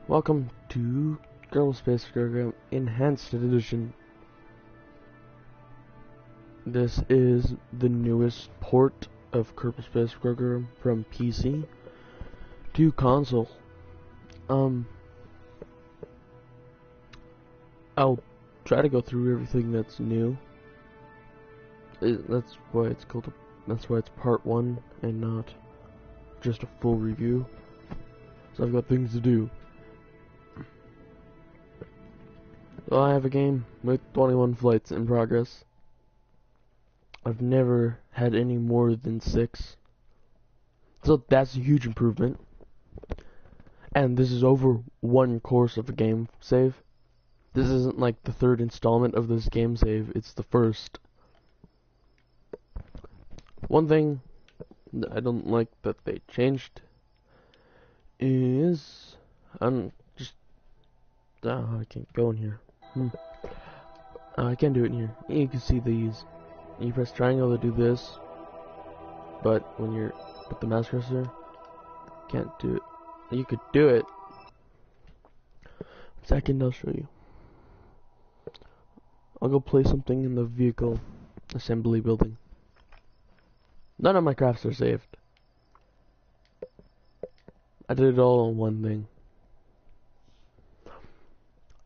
Welcome to Kerbal Space Program Enhanced Edition. This is the newest port of Kerbal Space Program from PC to console. I'll try to go through everything that's new. That's why it's called. That's why it's part 1 and not just a full review. So I've got things to do. So I have a game with 21 flights in progress. I've never had any more than 6. So that's a huge improvement. And this is over 1 course of a game save. This isn't like the 3rd installment of this game save, it's the 1st. One thing that I don't like that they changed is I can't go in here. I can't do it in here. You can see these. You press triangle to do this, but when you're with the mouse cursor, can't do it. You could do it. 1 second, I'll show you. I'll go play something in the vehicle assembly building. None of my crafts are saved. I did it all on one thing.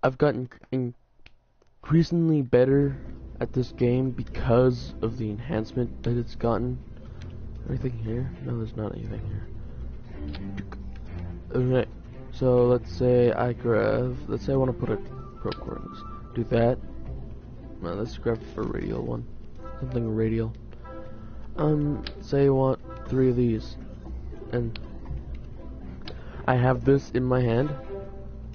I've gotten increasingly better at this game because of the enhancement that it's gotten. Anything here? No, there's not anything here. Okay, so let's say I want to put a probe coordinates. Do that. No, let's grab a radial one. Something radial. Say I want 3 of these. And I have this in my hand.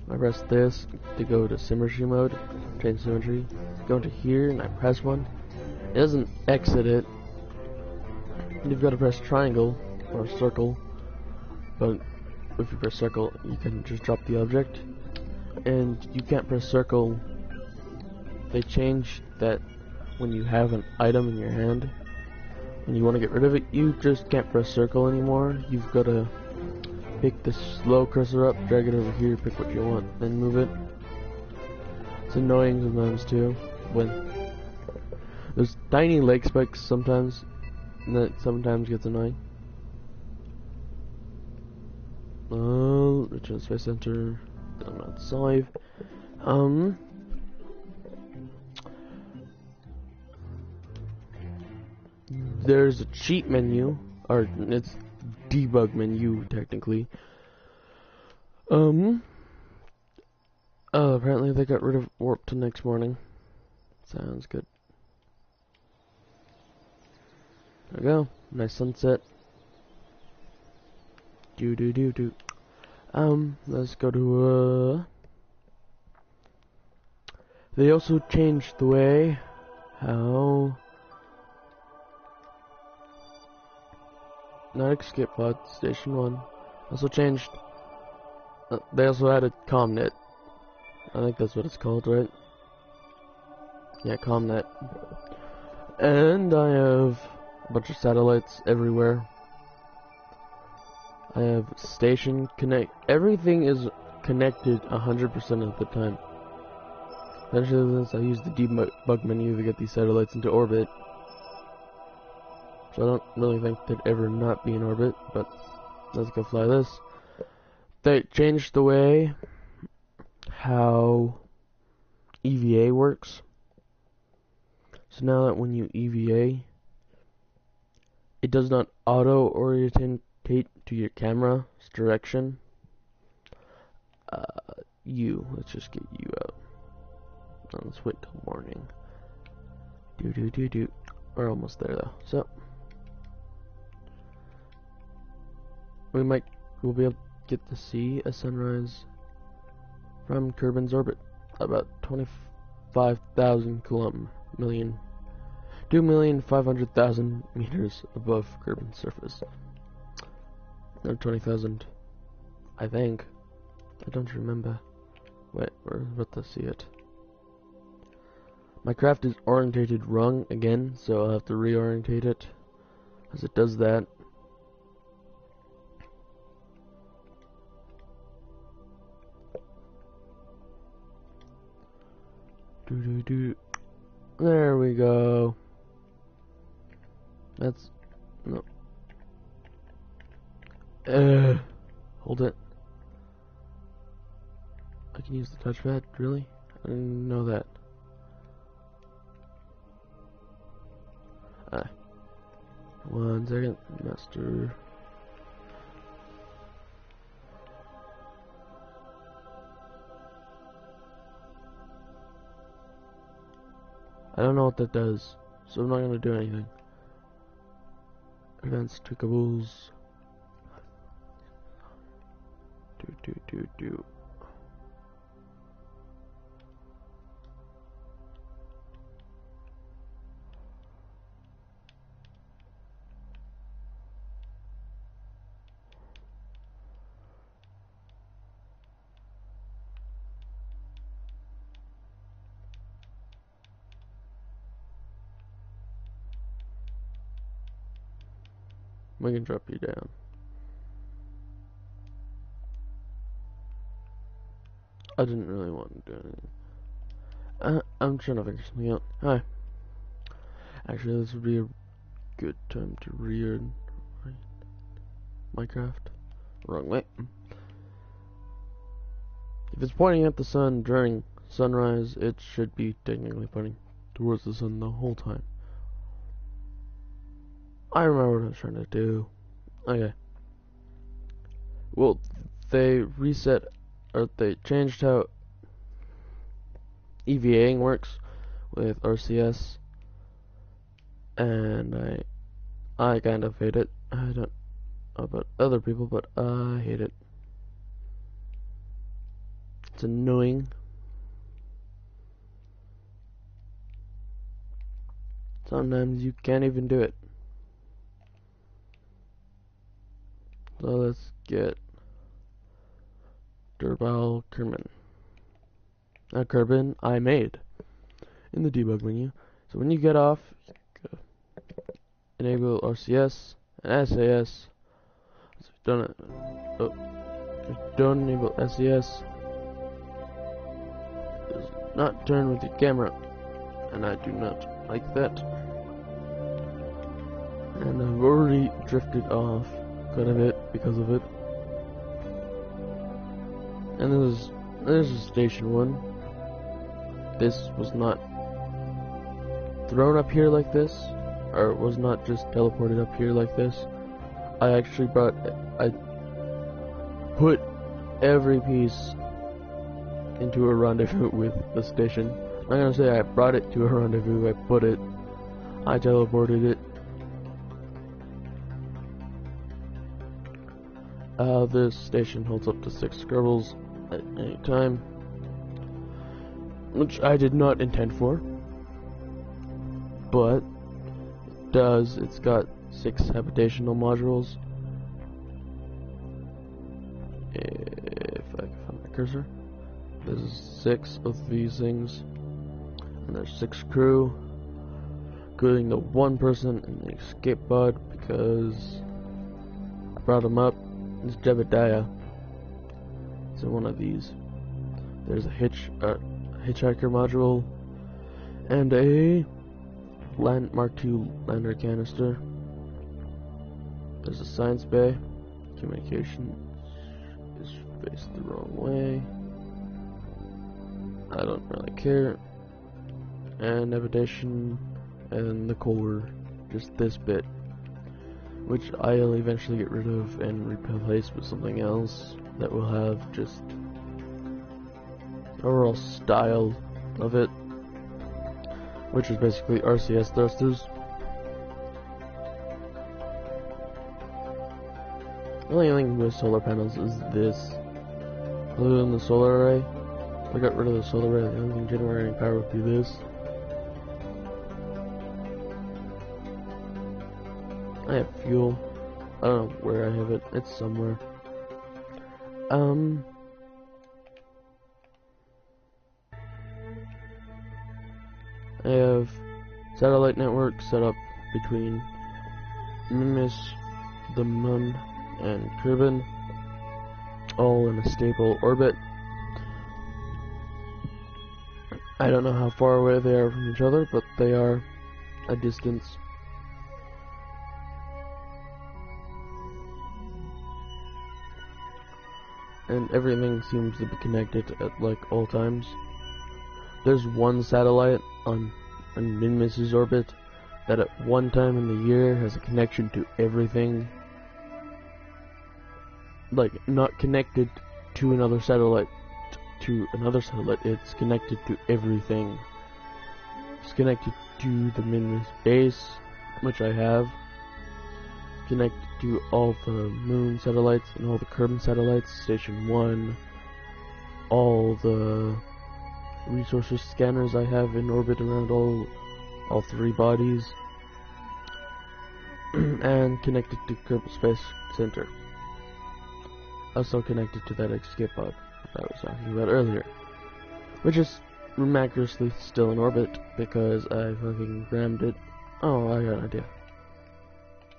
I press this to go to symmetry mode, change symmetry, go into here and I press one. It doesn't exit it. You've got to press triangle or circle, but if you press circle you can just drop the object, and you can't press circle. They changed that when you have an item in your hand and you want to get rid of it, you just can't press circle anymore. You've got to pick the slow cursor up, drag it over here, pick what you want, then move it. It's annoying sometimes too, when there's tiny leg spikes sometimes, and that sometimes gets annoying. Return Space Center, not save. There's a cheat menu, or it's debug menu technically. Apparently they got rid of warp to next morning. Sounds good. There we go. Nice sunset. Let's go to they also changed the way how not escape pod station 1 also changed. They also added ComNet. I think that's what it's called, right? Yeah, ComNet. And I have a bunch of satellites everywhere. I have station connect. Everything is connected 100% of the time. Eventually, I use the debug menu to get these satellites into orbit. So I don't really think they'd ever not be in orbit, but let's go fly this. They changed the way how EVA works. So now that when you EVA, it does not auto-orientate to your camera's direction. Let's just get you out. Oh, let's wait till morning. We're almost there though. So we'll be able to get to see a sunrise from Kerbin's orbit, about 25,000 million, 2,500,000 meters above Kerbin's surface. No, 20,000, I think. I don't remember. Wait, we're about to see it. My craft is orientated wrong again, so I'll have to reorientate it as it does that. There we go. That's no. Hold it. I can use the touchpad. Really? I didn't know that. One second, master. I don't know what that does, so I'm not gonna do anything. Advanced tweakables. Do. We can drop you down. I didn't really want to do anything. I'm trying to figure something out. Hi. Actually, this would be a good time to read Minecraft. Wrong way. If it's pointing at the sun during sunrise, it should be technically pointing towards the sun the whole time. I remember what I was trying to do. Okay. Well, they reset, or they changed how EVAing works with RCS, and I kind of hate it. I don't know about other people, but I hate it. It's annoying. Sometimes you can't even do it. So let's get Kerbal Kerbal I made in the debug menu. So when you get off, enable RCS and SAS. So don't enable SAS. Does not turn with your camera, and I do not like that. And I've already drifted off quite a bit because of it. And this is station 1. This was not thrown up here like this, or was not just teleported up here like this. I actually I put every piece into a rendezvous with the station. I'm not gonna say I brought it to a rendezvous, I teleported it. This station holds up to 6 Kerbals at any time, which I did not intend for, but it does. It's got 6 habitational modules. If I can find my cursor, there's 6 of these things, and there's 6 crew, including the 1 person in the escape pod, because I brought him up. It's Jebediah. So one of these. There's a hitchhiker module and a Mark II lander canister. There's a science bay. Communication is faced the wrong way. I don't really care. And navigation and the core, just this bit, which I'll eventually get rid of and replace with something else that will have just overall style of it, which is basically RCS thrusters. The only thing with solar panels is this. Other than the solar array, if I got rid of the solar array, the only thing generating power would be this. I have fuel. I don't know where I have it. It's somewhere. I have satellite network set up between Mimis, the Moon, and Kerbal, all in a stable orbit. I don't know how far away they are from each other, but they are a distance. And everything seems to be connected at like all times. There's one satellite on Minmus's orbit that at one time in the year has a connection to everything. Like, not connected to another satellite, it's connected to everything. It's connected to the Minmus base, which I have. It's connected to all the moon satellites and all the Kerbal satellites, Station 1, all the resources scanners I have in orbit around all three bodies, and connected to Kerbal Space Center. Also connected to that escape pod I was talking about earlier, which is miraculously still in orbit because I fucking rammed it. Oh, I got an idea.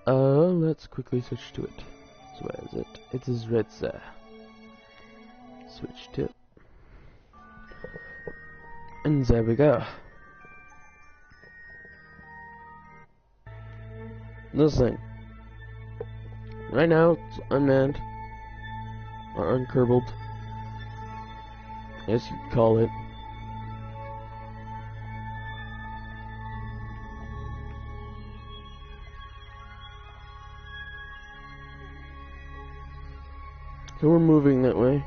Let's quickly switch to it. So where is it? It is red, sir. Switch to. And there we go. This thing. Right now, it's unmanned. Or unkerbled. Yes, you could call it. So we're moving that way.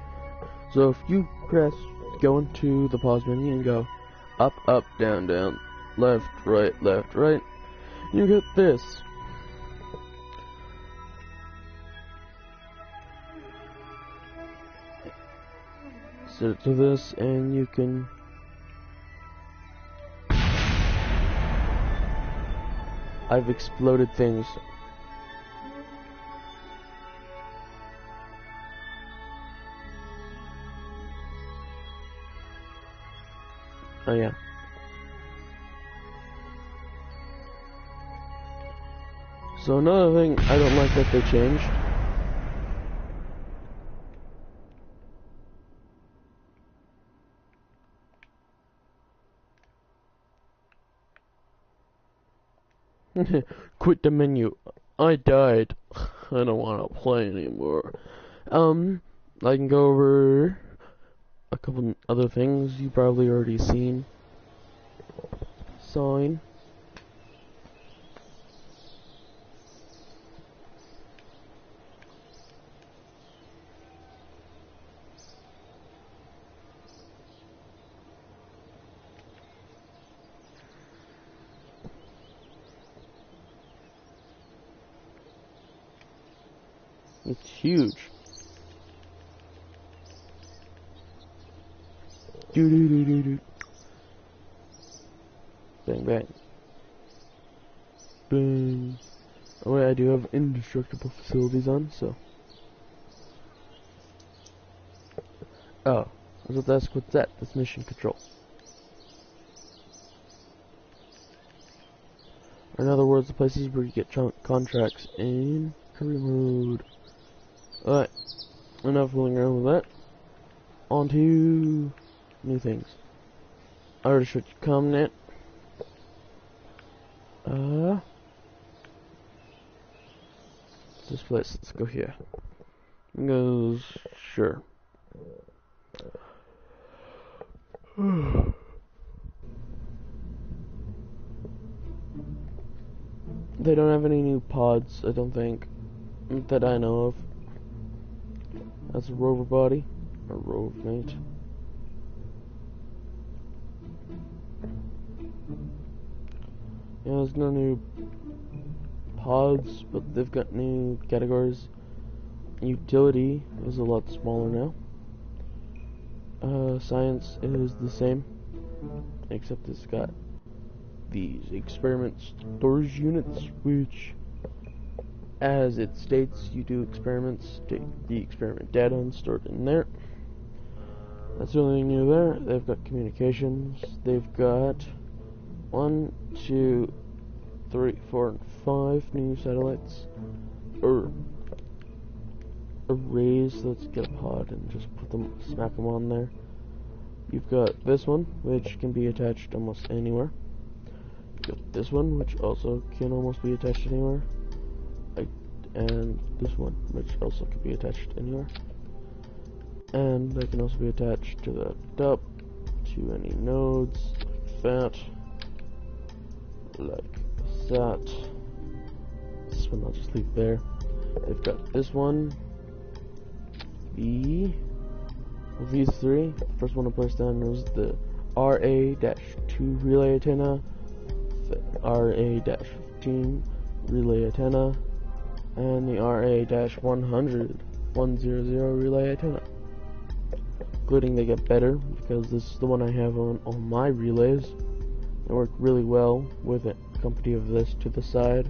So if you go into the pause menu and go up, up, down, down, left, right, you get this. Set it to this and you can I've exploded things. Oh yeah. So another thing I don't like that they changed. Quit the menu. I died. I don't want to play anymore. I can go over a couple other things you probably already seen. Sign. It's huge. Do do do do do. Bang bang. Boom. Oh wait, I do have indestructible facilities on, so. Oh, I was about to ask what's that? That's mission control. Or in other words, the places where you get contracts in career mode. Alright, enough fooling around with that. On to new things. I already showed you ComNet. This place, let's go here. It goes, sure. They don't have any new pods, I don't think, that I know of. That's a rover body, or rover mate. Yeah, there's no new pods, but they've got new categories. Utility is a lot smaller now. Science is the same, except it's got these experiment storage units, which, as it states, you do experiments, take the experiment data and store it in there. That's the only thing new there. They've got communications. They've got 1, 2, 3, 4, and 5 new satellites, or arrays. Let's get a pod and just smack them on there. You've got this one, which can be attached almost anywhere. You've got this one, which also can almost be attached anywhere. And this one, which also can be attached anywhere. And they can also be attached to the top, to any nodes, like that. Like that. This one I'll just leave there. They've got this one. These three. The first one to place down is the RA-2 relay antenna, the RA-15 relay antenna, and the RA-100 relay antenna. Including they get better because this is the one I have on all my relays. They work really well with a company of this to the side.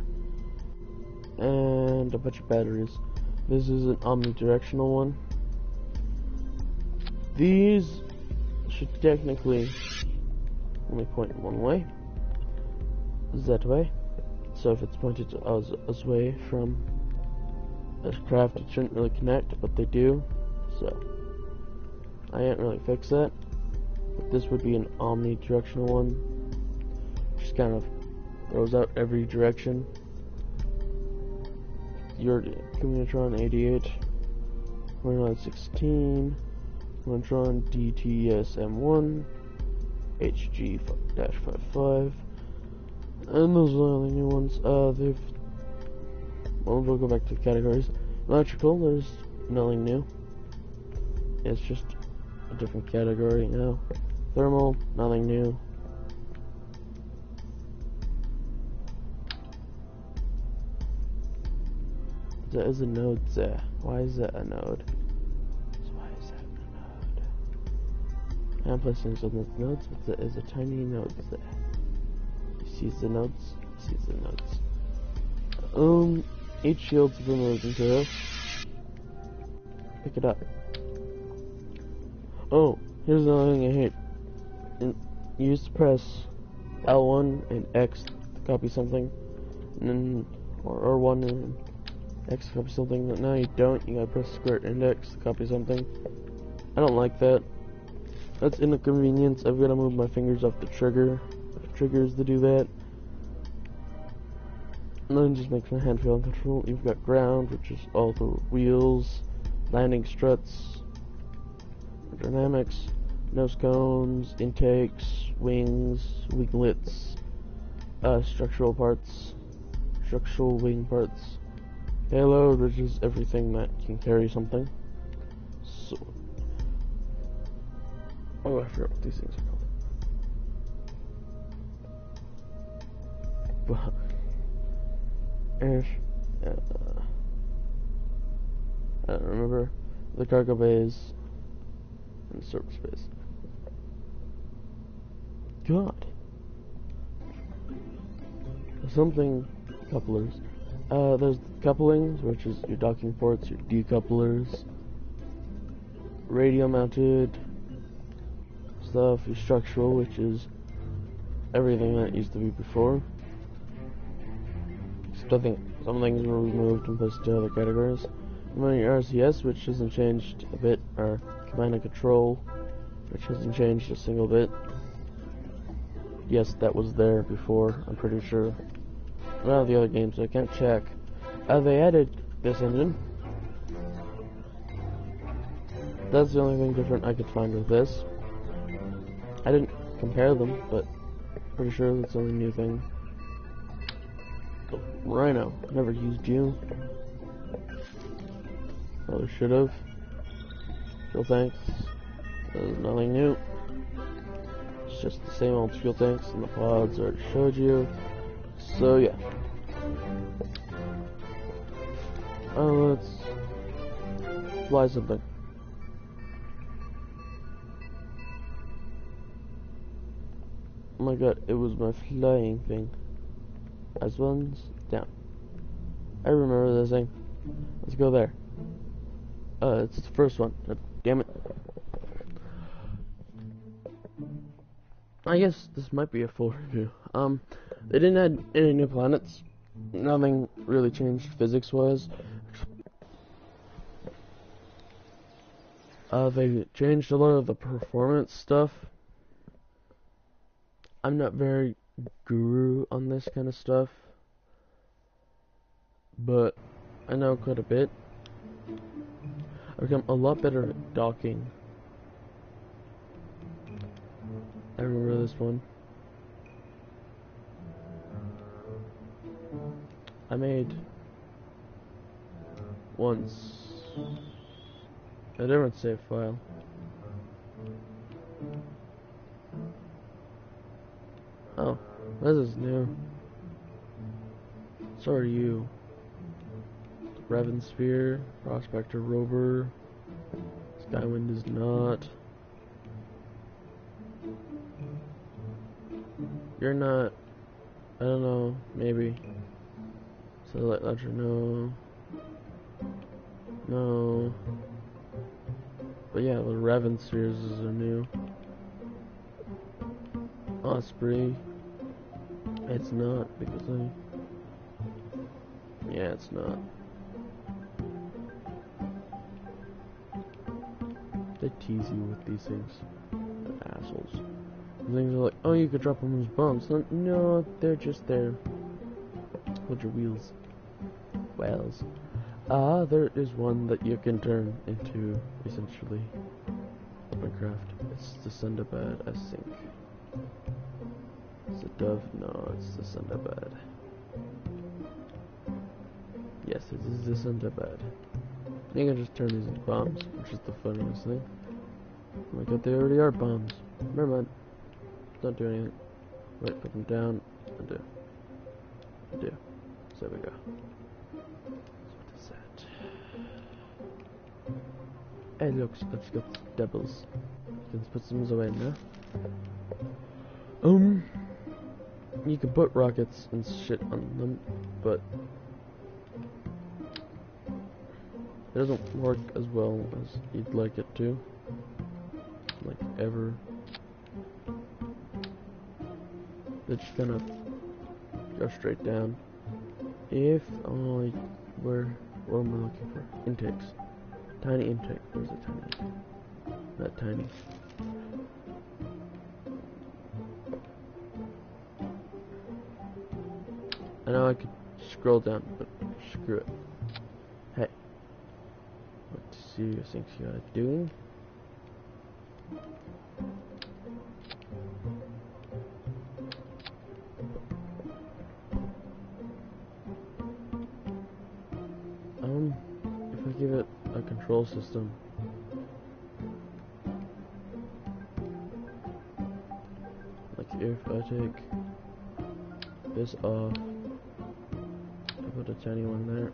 And a bunch of batteries. This is an omnidirectional one. These should technically only point one way, that way. So if it's pointed to us way from this craft, it shouldn't really connect, but they do. So I can't really fix that. But this would be an omnidirectional one, which kind of throws out every direction. Your Communitron 88, Communitron 16, Communitron DTSM1, HG-55, and those are the only new ones. Well, we'll go back to the categories. Electrical, there's nothing new. It's just a different category now. Thermal, nothing new. That is a node there. Why is that a node? So why is that a node? I'm placing some of the nodes, but there is a tiny node there. You see the nodes? You see the nodes. 8 shields have been moved into this. Pick it up. Oh, here's another thing I hate. You used to press L1 and X to copy something, and then or R1 and X to copy something, but now you don't. You gotta press square index to copy something. I don't like that. That's an inconvenience. I've gotta move my fingers off the trigger. Triggers to do that. And then it just makes my hand feel uncomfortable. You've got ground, which is all the wheels, landing struts, dynamics, nose cones, intakes, wings, winglets, structural parts, structural wing parts, payload, which is everything that can carry something. So, oh, I forgot what these things are called. I don't remember. The cargo bays and service bays. God. Something couplers. There's couplings, which is your docking ports, your decouplers, radio mounted stuff, your structural, which is everything that used to be before. Except I think some things were removed and placed into other categories. And then your RCS, which hasn't changed a bit, or command and control, which hasn't changed a single bit. Yes, that was there before, I'm pretty sure. None of the other games, I can't check. They added this engine. That's the only thing different I could find with this. I didn't compare them, but pretty sure that's the only new thing. Oh, Rhino, never used you. Probably should have. Fuel tanks. There's nothing new. It's just the same old fuel tanks, and the pods I already showed you. So yeah. Let's fly something. Oh my god, it was my flying thing. As one's down. I remember this thing. Let's go there. It's the first one. Damn it. I guess this might be a full review. They didn't add any new planets. Nothing really changed physics-wise. They changed a lot of the performance stuff. I'm not very guru on this kind of stuff, but I know quite a bit. I've become a lot better at docking. I remember this one. I made once a different save file. Oh, this is new. So are you. Revan Sphere, Prospector Rover, Skywind is not. You're not. I don't know, maybe. Satellite Launcher, no. No. But yeah, the Revan Spheres are new. Osprey. It's not, because yeah, it's not. They tease you with these things. They're assholes. The things are like, oh, you could drop them as bombs. No, they're just there. Hold your wheels. Wells. There is one that you can turn into, essentially, Minecraft. It's the Sundabad, I think. It's a dove? No, it's the Sundabad. Yes, it is the Sundabad. You can just turn these into bombs, which is the funniest thing. Oh my god, they already are bombs. Never mind. Don't do anything. Wait, put them down. Undo. Undo. So there we go. So what is that? Hey look, let's get doubles. Let's put some away now. You can put rockets and shit on them, but it doesn't work as well as you'd like it to. Like ever. They just kind of go straight down. If only what am I looking for? Intakes. Tiny intake. Where's the tiny intake? Not tiny. I know I could scroll down, but screw it. Hey. What do you think you're doing? If I give it a control system, like if I take this off, I put a tiny one there.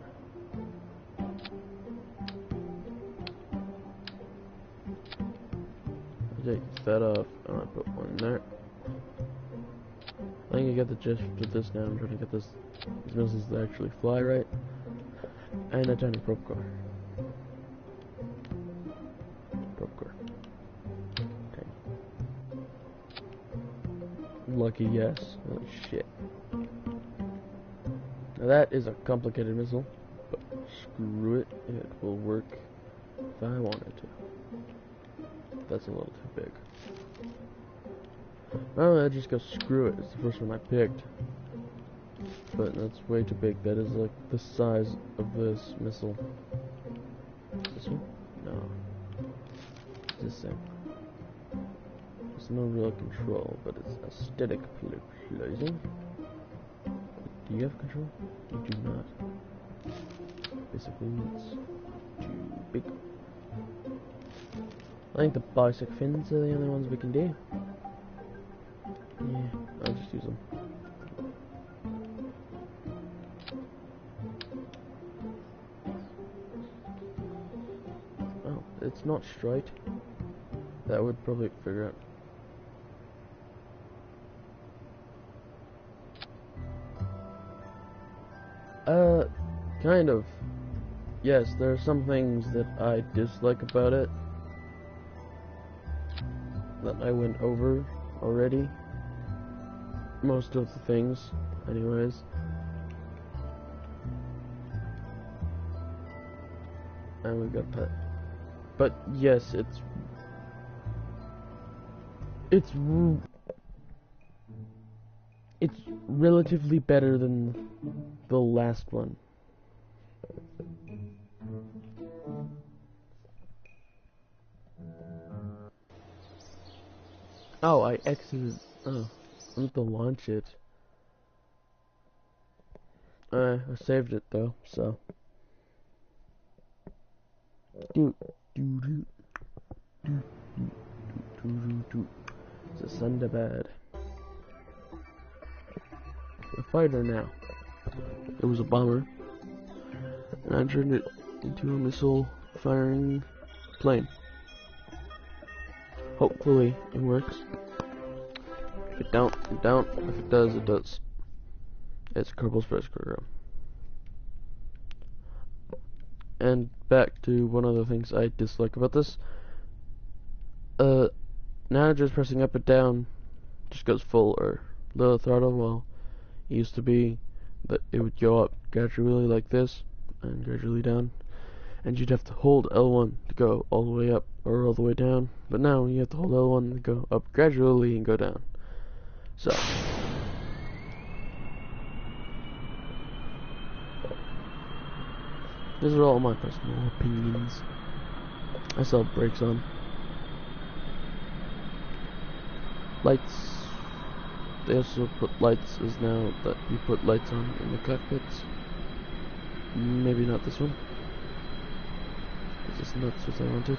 I take that off, and I put one there. I think you get the gist with this now. I'm trying to get these missiles to actually fly right. And a tiny probe core. Probe core. Tiny. Lucky yes. Holy shit. Now that is a complicated missile, but screw it. It will work if I wanted to. That's a little too big. Well, I just go screw it. It's the first one I picked. But that's way too big. That is like the size of this missile. This one? No. It's the same. There's no real control, but it's aesthetic pleasing. Do you have control? You do not. Basically, it's too big. I think the bicycle fins are the only ones we can do. Yeah, I'll just use them. Oh, it's not straight. That would probably figure out. Kind of. Yes, there are some things that I dislike about it that I went over already. Most of the things, anyways. And we got pet. But yes, it's it's relatively better than the last one. Oh, I exited. Oh, I need to launch it. I saved it though, so. Do do do do do do do. It's a Thunderbird. A fighter now. It was a bomber, and I turned it into a missile firing plane. Hopefully it works. If it don't, it don't. If it does, it does. It's Kerbal's Space Program. And back to one of the things I dislike about this. Now just pressing up and down just goes full or low throttle, while it used to be that it would go up gradually like this and gradually down, and you'd have to hold L1 to go all the way up or all the way down, but now you have to hold L1 to go up gradually and go down. So these are all my personal opinions. I still have brakes on. Lights. They also put lights as now that you put lights on in the cockpits. Maybe not this one. It's just nuts as I wanted.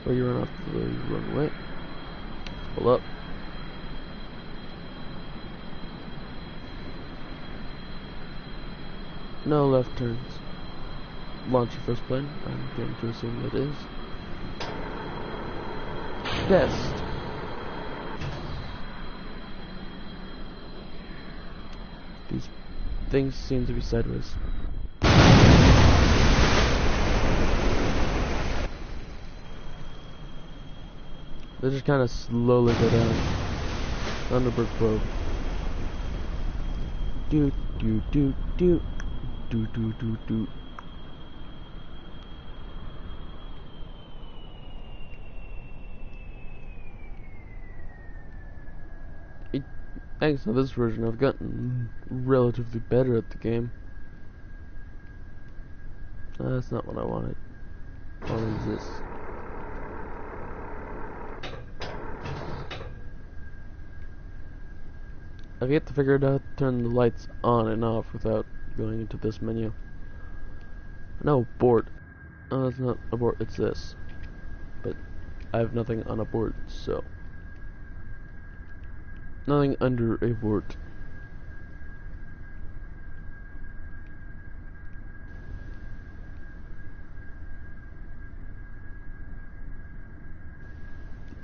Or you run off the runway. Pull up. No left turns. Launch your first plane. I'm going to assume that is. Test. These things seem to be sideways. They just kind of slowly go down. Thunderbird probe. Do do do do do do do do. Thanks to this version, I've gotten relatively better at the game. That's not what I wanted. What is this? I've yet to figure out how to turn the lights on and off without going into this menu. No, abort. Oh, it's not abort, it's this. But I have nothing on abort, so. Nothing under abort.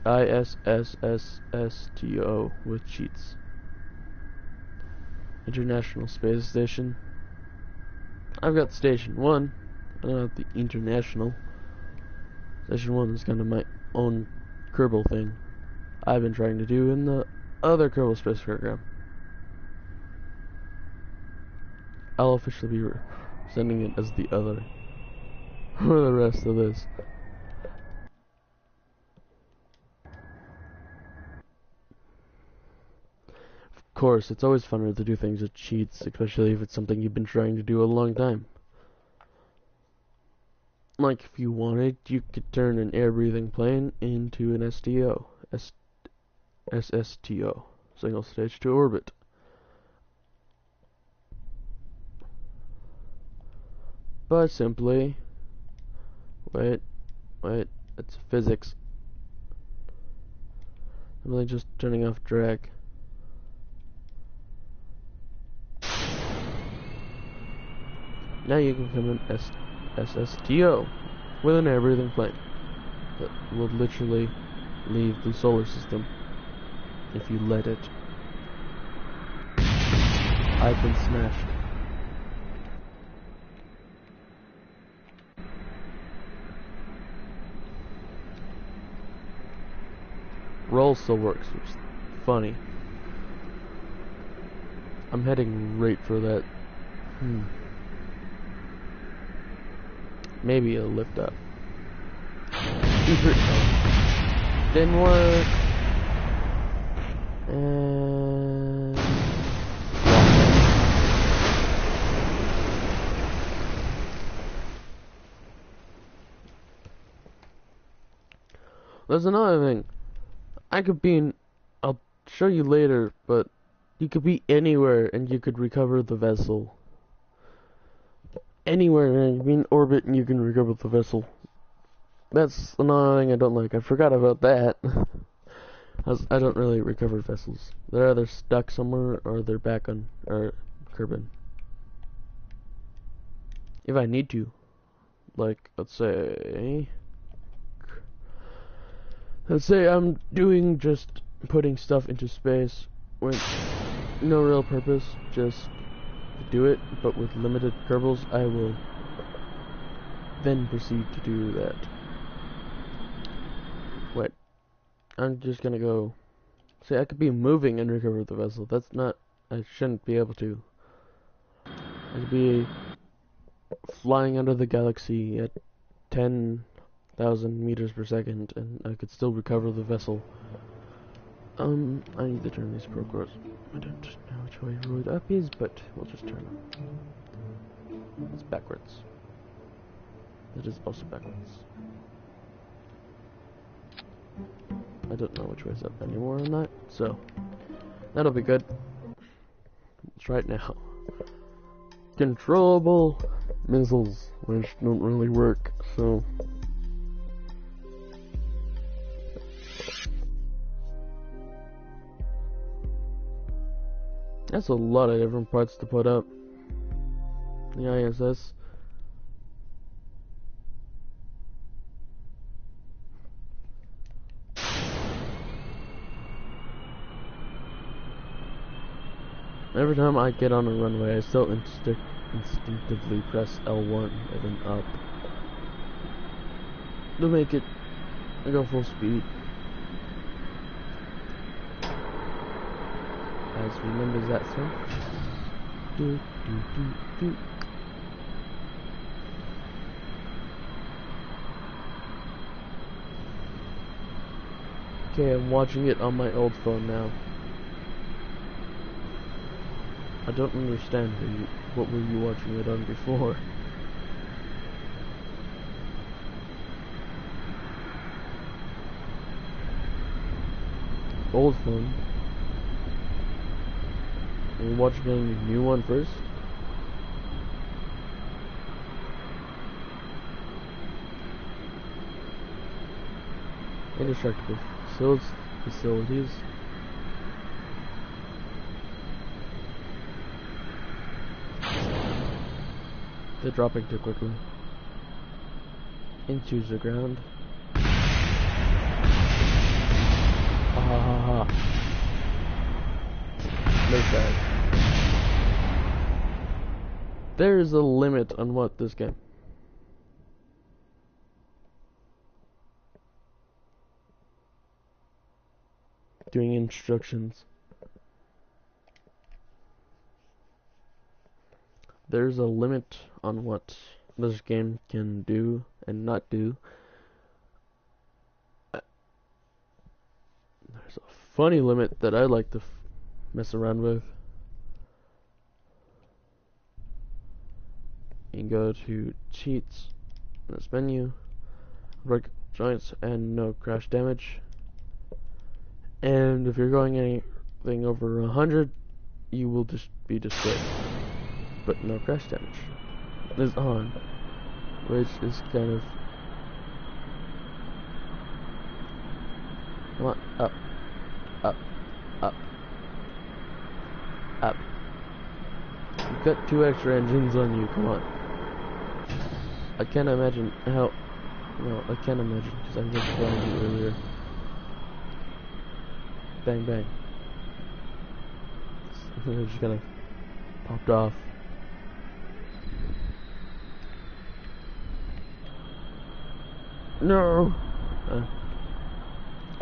ISSSSTO with cheats. International Space Station. I've got Station 1. I don't have the International. Station 1 is kind of my own Kerbal thing I've been trying to do in the other Kerbal Space Program. I'll officially be sending it as the other for the rest of this. Of course, it's always funner to do things with cheats, especially if it's something you've been trying to do a long time. Like, if you wanted, you could turn an air-breathing plane into an STO. SSTO. Single stage to orbit. But simply... Wait, it's physics. Simply just turning off drag. Now you can become an SSTO with an air-breathing plane that will literally leave the solar system if you let it. I've been smashed. Roll still works, which is funny. I'm heading right for that. Maybe it'll lift up. Didn't work. And there's another thing. I could be in, I'll show you later, but you could be anywhere and you could recover the vessel. Anywhere, and you can be in orbit and you can recover the vessel. That's another thing I don't like. I forgot about that. I don't really recover vessels. They're either stuck somewhere or they're back on Kerbal. If I need to, like let's say I'm doing just putting stuff into space with no real purpose, just to do it, but with limited Kerbals, I will then proceed to do that. Wait, I'm just gonna go. See, I could be moving and recover the vessel. That's not. I shouldn't be able to. I could be flying under the galaxy at 10,000 meters per second, and I could still recover the vessel. I need to turn these progress. I don't know which way road up is, but we'll just turn them. It's backwards. It is also backwards. I don't know which way's up anymore on that, so that'll be good. Let's try it now. Controllable missiles, which don't really work, so that's a lot of different parts to put up. The ISS. Every time I get on a runway, I still instinctively press L1 and then up to make it go full speed. Guys, remember that song? Do, do, do, do. Okay, I'm watching it on my old phone now. I don't understand what were you watching it on before? Old phone. Are you watching on your new one first? Indestructible facilities. They're dropping too quickly. Into the ground. Ha ha ha ha. Make that. There is a limit on what this game. Doing instructions. There's a limit on what this game can do and not do. There's a funny limit that I like to mess around with. You can go to cheats in this menu, break joints and no crash damage. And if you're going anything over 100, you will just be destroyed. But no crash damage is on, which is kind of. Come on, up, up, up, up. You've got 2 extra engines on you, come on. I can't imagine how. No, I can't imagine because I was flying you earlier. Bang, bang. It just kind of popped off. No!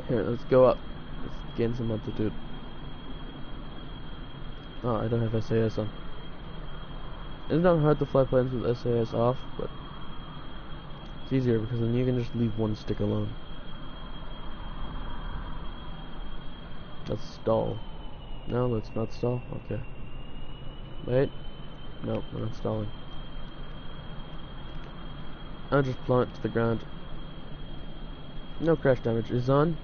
Here, let's go up. Let's gain some altitude. Oh, I don't have SAS on. It's not hard to fly planes with SAS off, but It's easier because then you can just leave one stick alone. Let's stall. No, let's not stall. Okay. Wait. No, we're not stalling. I'll just plummet to the ground. No crash damage is on.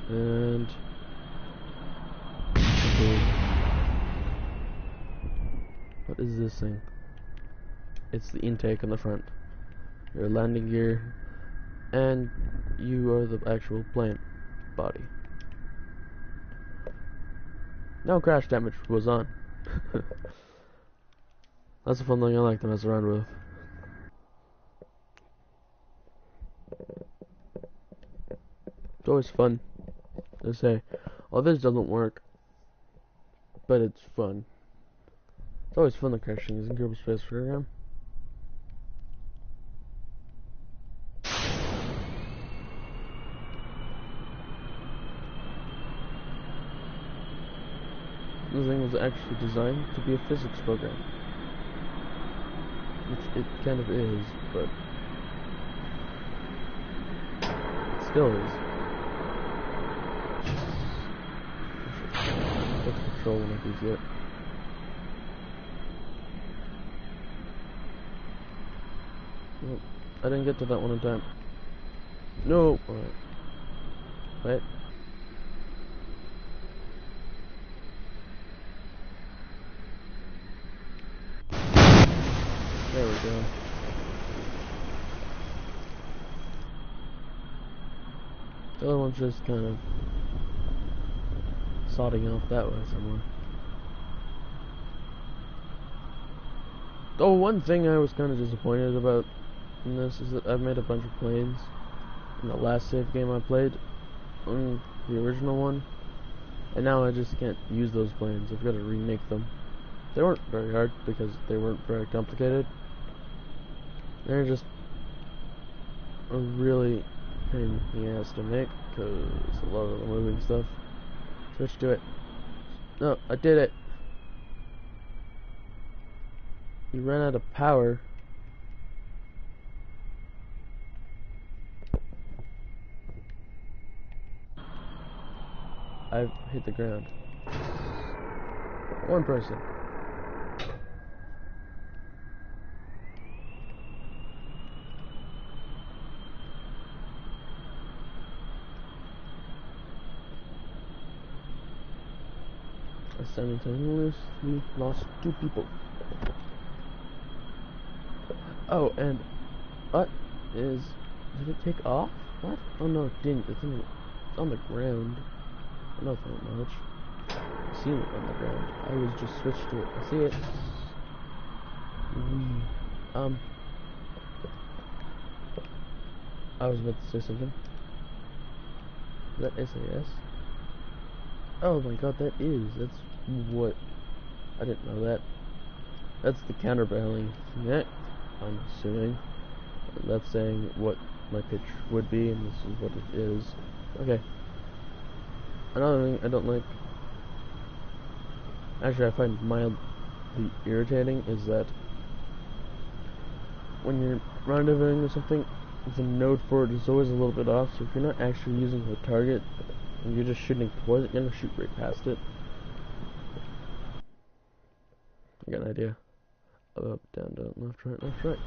And... okay. What is this thing? It's the intake on the front. Your landing gear. And you are the actual plane body. No crash damage was on. That's a fun thing I like to mess around with. It's always fun to say, oh, this doesn't work, but it's fun. It's always fun to crash things in Kerbal Space Program. This thing was actually designed to be a physics program, which it kind of is, but it still is. Let's control one of these yet. Nope, I didn't get to that one in time. No! Alright. Right. There we go. The other one's just kind of sodding off that way somewhere. Oh, one thing I was kind of disappointed about in this is that I've made a bunch of planes in the last save game I played on the original one, and now I just can't use those planes. I've got to remake them. They weren't very hard because they weren't very complicated. They're just a really pain in the ass to make because a lot of the moving stuff. Switch to it. No, I did it. You ran out of power. I've hit the ground. One person. I simultaneously lost 2 people. Oh, and what is... did it take off? What? Oh no, it didn't. It's on the ground. I don't know that much. I see it on the ground. I was just switched to it. I see it. I was about to say something. Is that SAS? Oh my god, that is. That's what... I didn't know that. That's the counterbarreling neck, I'm assuming. That's saying what my pitch would be, and this is what it is. Okay. Another thing I don't like, actually I find mildly irritating, is that when you're rendezvousing or something, the node for it is always a little bit off, so if you're not actually using the target, and you're just shooting towards it, you're gonna shoot right past it. I got an idea. Up, down, down, left, right, left, right.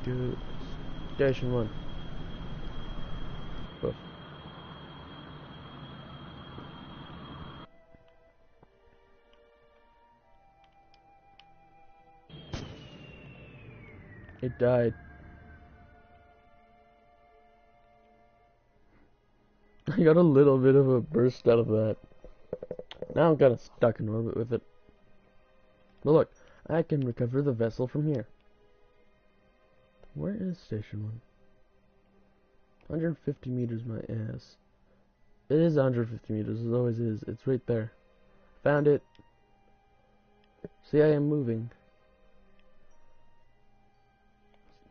Do. Station 1. Woof. It died. I got a little bit of a burst out of that. Now I'm kind of stuck in orbit with it. But look, I can recover the vessel from here. Where is Station 1? 150 meters, my ass. It is 150 meters, it always is. It's right there. Found it. See, I am moving.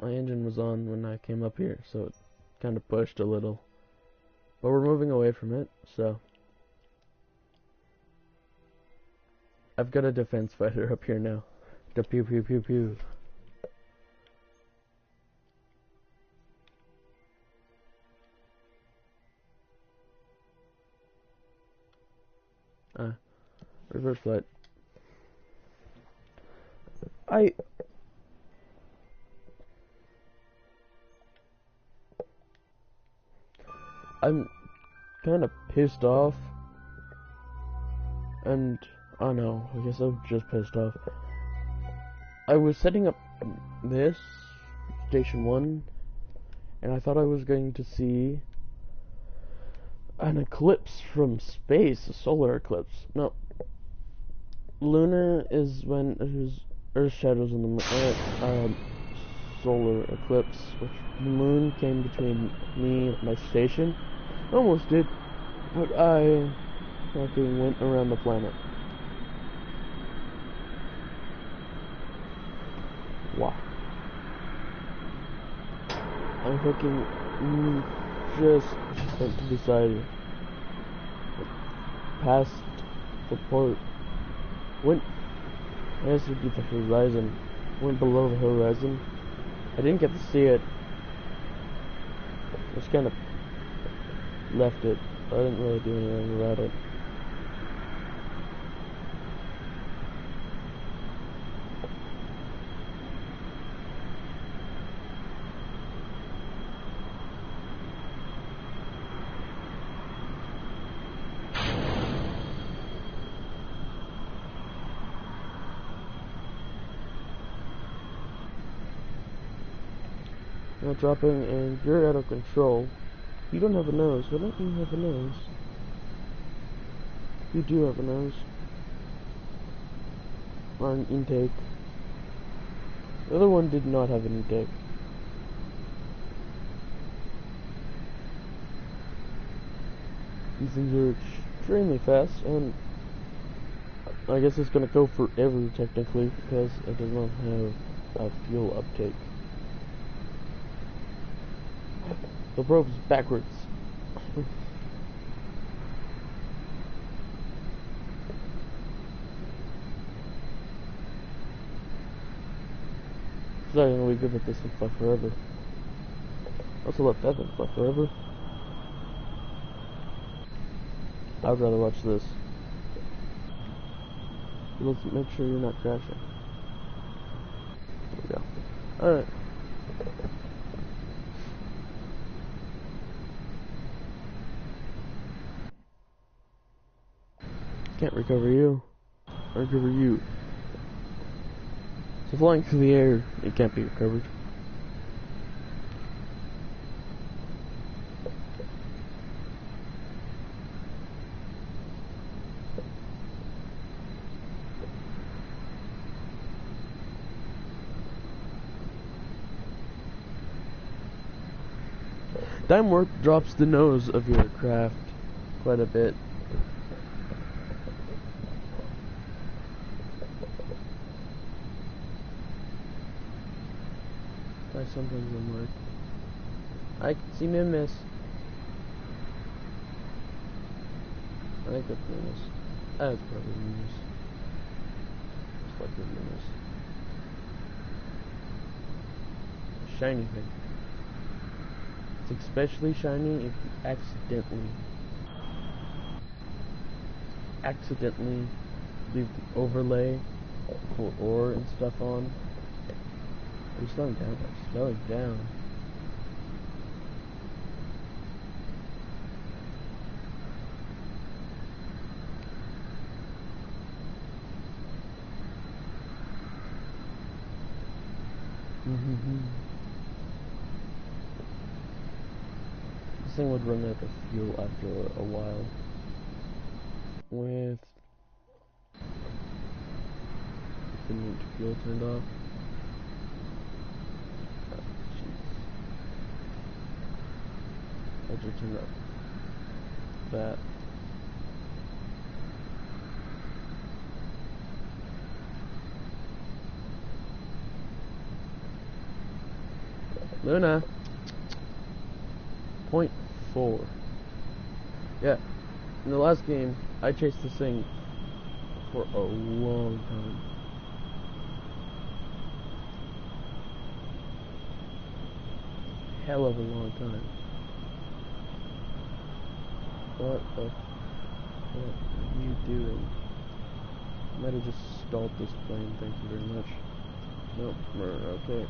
My engine was on when I came up here, so it kind of pushed a little. But we're moving away from it, so I've got a defense fighter up here now. The pew pew pew pew. Reverse flight. I'm kind of pissed off, and oh no, I guess I'm just pissed off. I was setting up this station 1, and I thought I was going to see an eclipse from space, a solar eclipse. No, lunar is when there's Earth shadows in the moon. Solar eclipse, which the moon came between me and my station. Almost did, but I fucking went around the planet. Wow. I fucking just went to the side, past the port, went, I guess it would be the horizon, went below the horizon. I didn't get to see it. Just kind of left it. I didn't really do anything about it. Now dropping, and you're out of control. You don't have a nose. Why don't you have a nose? You do have a nose. Or an intake. The other one did not have an intake. These things are extremely fast, and I guess it's gonna go forever technically because it does not have a fuel uptake. The probe's backwards. It's not gonna be good that this thing fly forever. Also let that thing fly forever. I'd rather watch this. Let's make sure you're not crashing. There we go. Alright. Can't recover you. I'll recover you. So flying through the air, it can't be recovered. Time warp drops the nose of your craft quite a bit. Try something will work. I can see me miss. I think that's miss. That's probably miss. Just like the miss. Shiny thing. It's especially shiny if you accidentally leave the overlay for ore and stuff on. I'm slowing down. I'm slowing down. This thing would run out of fuel after a while. With the need fuel turned off. Oh, jeez. I just turned off that. Luna. 0.4. Yeah. In the last game, I chased this thing for a long time. Hell of a long time. What are you doing? Might have just stalled this plane, thank you very much. Nope, okay.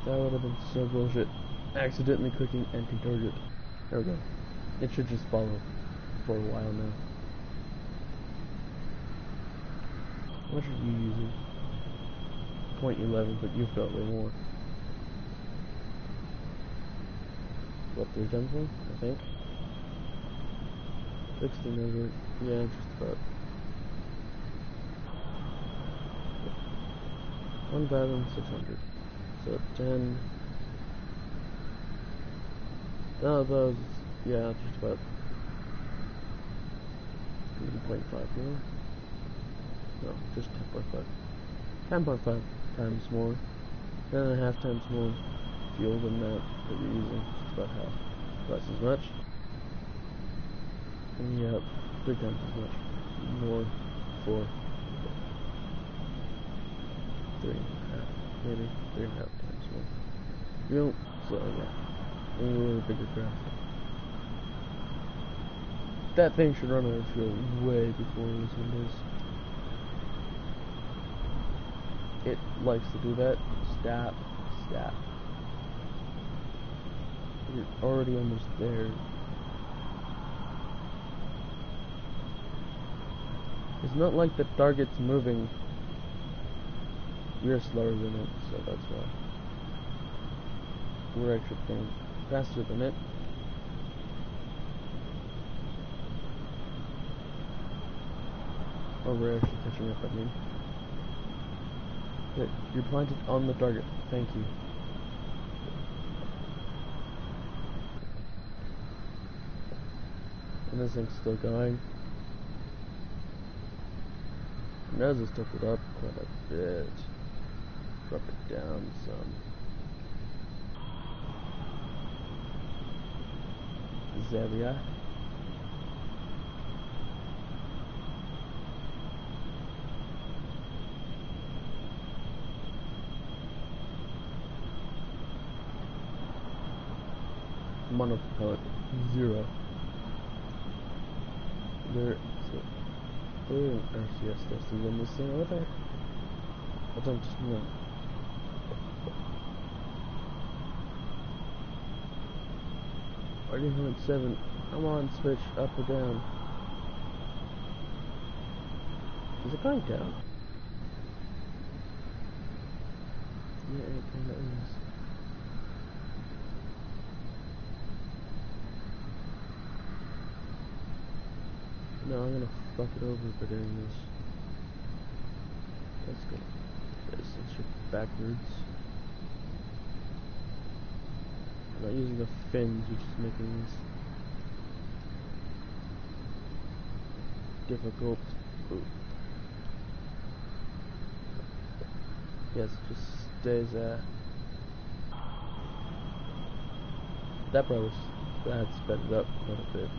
That would have been so bullshit. Accidentally clicking anti-target. There we go. It should just follow for a while now. What are you using? .11, but you've got way more. What, 3 times more? I think. 1600. Yeah, just about. 1,600. So 10. No, those. Yeah, just about. 11.5, you know? No, just 10.5. 10.5 times more. 10.5 times more fuel than that you're using. It's about half. Twice as much. And yeah, 3 times as much. More. 4. 3.5. Maybe 3.5 times more. Fuel. So yeah. A little bigger craft. That thing should run out of fuel way before this one does. It likes to do that. Stop. Stop. You're already almost there. It's not like the target's moving. We're slower than it, so that's why. We're actually going faster than it. Or we're actually catching up, I mean. Okay, you're planted on the target. Thank you. And this thing's still going. Nose has took it up quite a bit. Drop it down some. Zabia. Monopellet 0. There an RCS tested on this thing over there. I don't know. Argument 7. Come on, switch up or down. Is it going down? Yeah, it kinda is. No, I'm gonna fuck it over by doing this. Let's go. This is backwards. I'm not using the fins, which is making this difficult. Ooh. Yes, it just stays there. That sped it up quite a bit.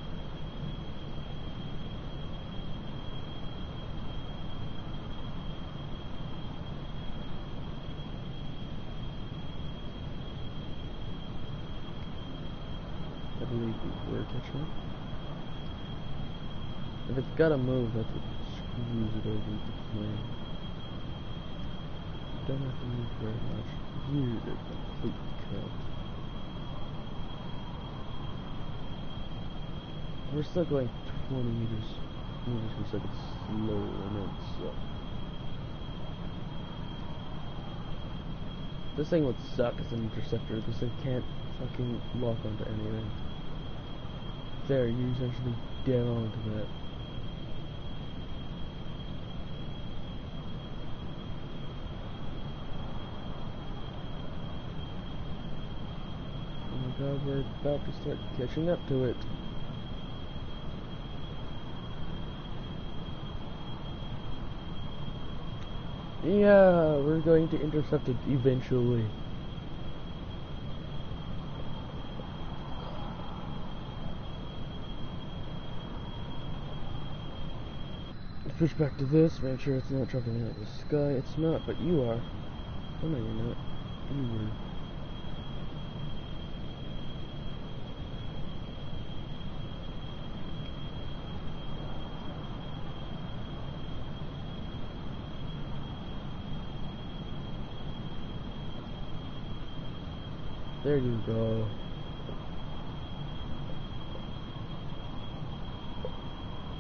I believe we're catching up. If it's gotta move, that's what screws it over the plane. You don't have to move very much. You're a complete cunt. We're still going 20 meters per second slower than it, so. This thing would suck as an interceptor because it can't fucking lock onto anything. There, you're essentially dead on to that. Oh my god, we're about to start catching up to it. Yeah, we're going to intercept it eventually. Switch back to this, make sure it's not dropping out of the sky. It's not, but you are. Oh no, you're not. You were. There you go.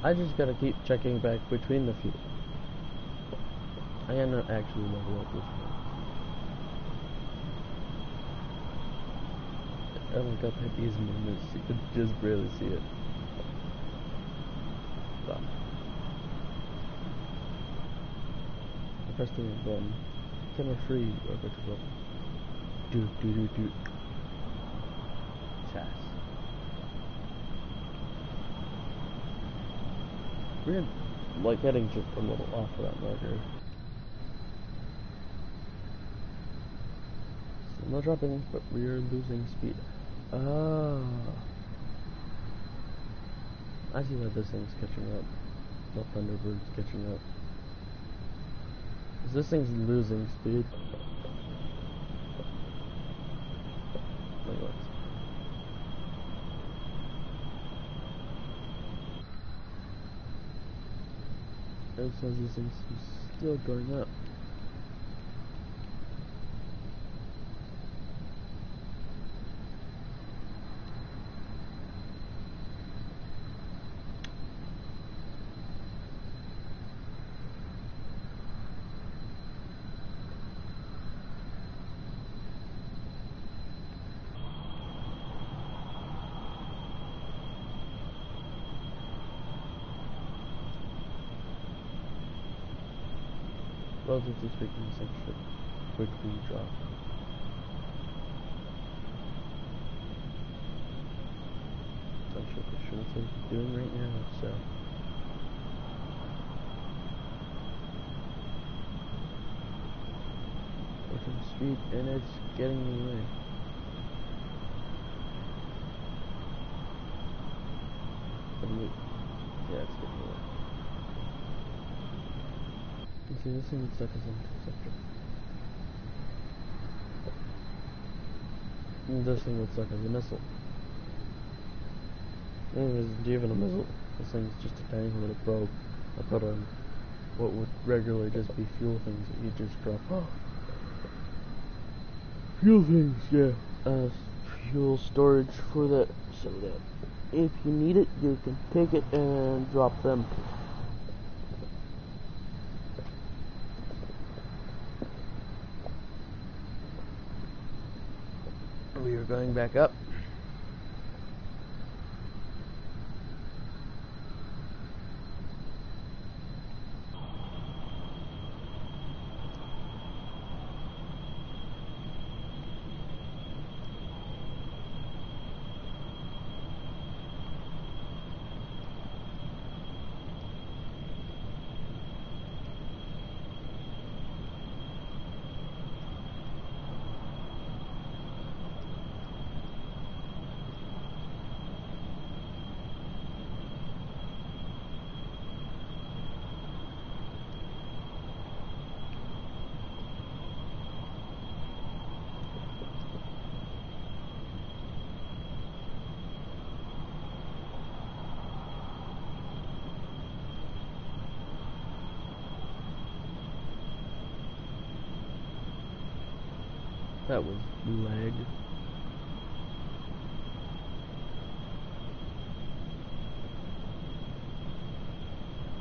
I just gotta keep checking back between the few. I cannot actually level up this one. I look up at these moments, you could just barely see it. Stop. I pressed the wrong button. Camera free, or go to level. Do. Chas. Weird, like heading just a little off of that marker. Still not dropping, but we are losing speed. Ah. I see why this thing's catching up. The Thunderbird's catching up. Because this thing's losing speed. Wait, what? It says this thing's still going up. Relatively speaking, this thing should quickly drop. That's what the should be doing right now, so. Looking speed, and it's getting away. Yeah, it's getting away. You see, this thing looks like a sector. This thing looks like a missile. It isn't even a missile. This thing's just a tiny little probe. I put on what would regularly just be fuel things that you just drop off. Fuel things, yeah. Fuel storage for that, so that if you need it, you can take it and drop them. We are going back up. That was lag.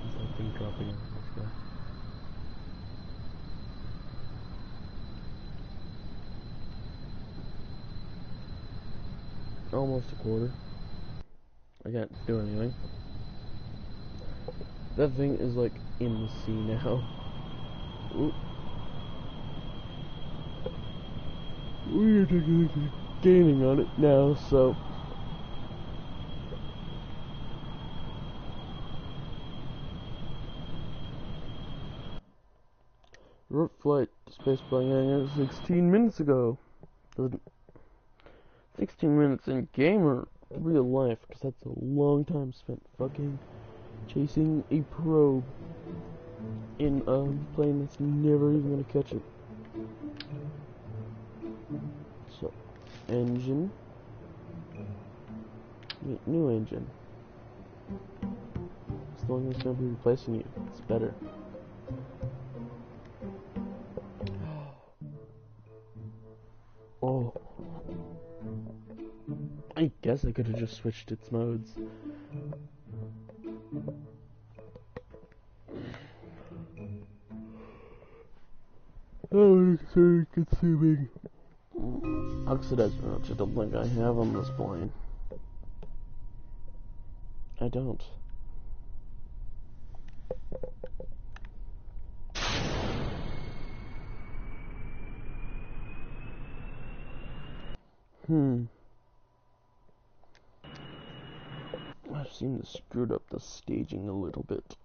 There's nothing dropping out of the sky. Almost a quarter. I can't do anything. That thing is like in the sea now. Ooh. We're gaining on it now, so route flight to space flying hangar 16 minutes ago. 16 minutes in game or real life, because that's a long time spent fucking Chasing a probe in a plane that's never even gonna catch it. So, engine. New engine. As long as it's gonna be replacing you, it's better. Oh. I guess I could have just switched its modes. Oh, it's very consuming. Oxidizer roach, I don't think I have on this plane. I don't. I've seen this screwed up the staging a little bit.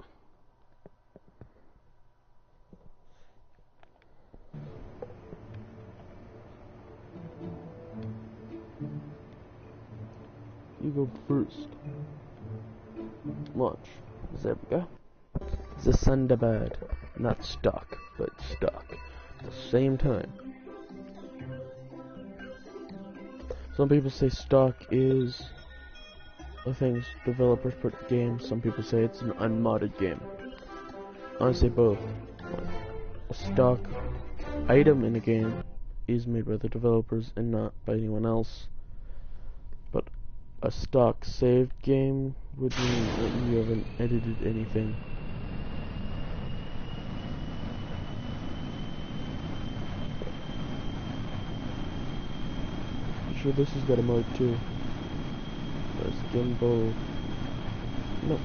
You go first. Launch. There we go. The Thunderbird. Not stuck, but stuck. At the same time. Some people say stock is the things developers put in games. Some people say it's an unmodded game. I say both. A stock item in a game is made by the developers and not by anyone else. But a stock saved game would mean that you haven't edited anything. I'm sure this has got a mode too. There's gimbal. No.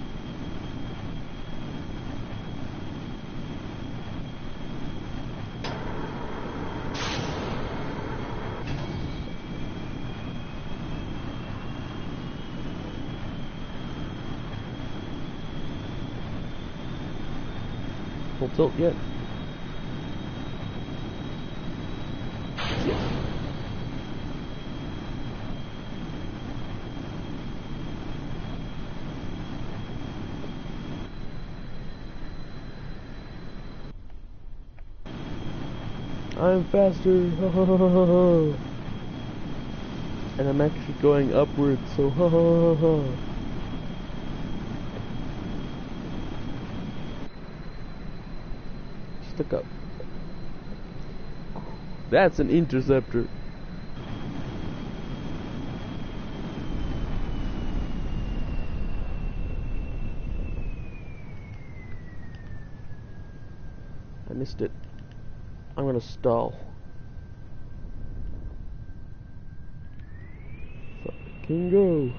Full tilt yet? Yes. I'm faster, ho ho ho ho ho. And I'm actually going upwards, so ho ho ho ho. Stuck up. That's an interceptor. I missed it. I'm gonna stall. Fucking go.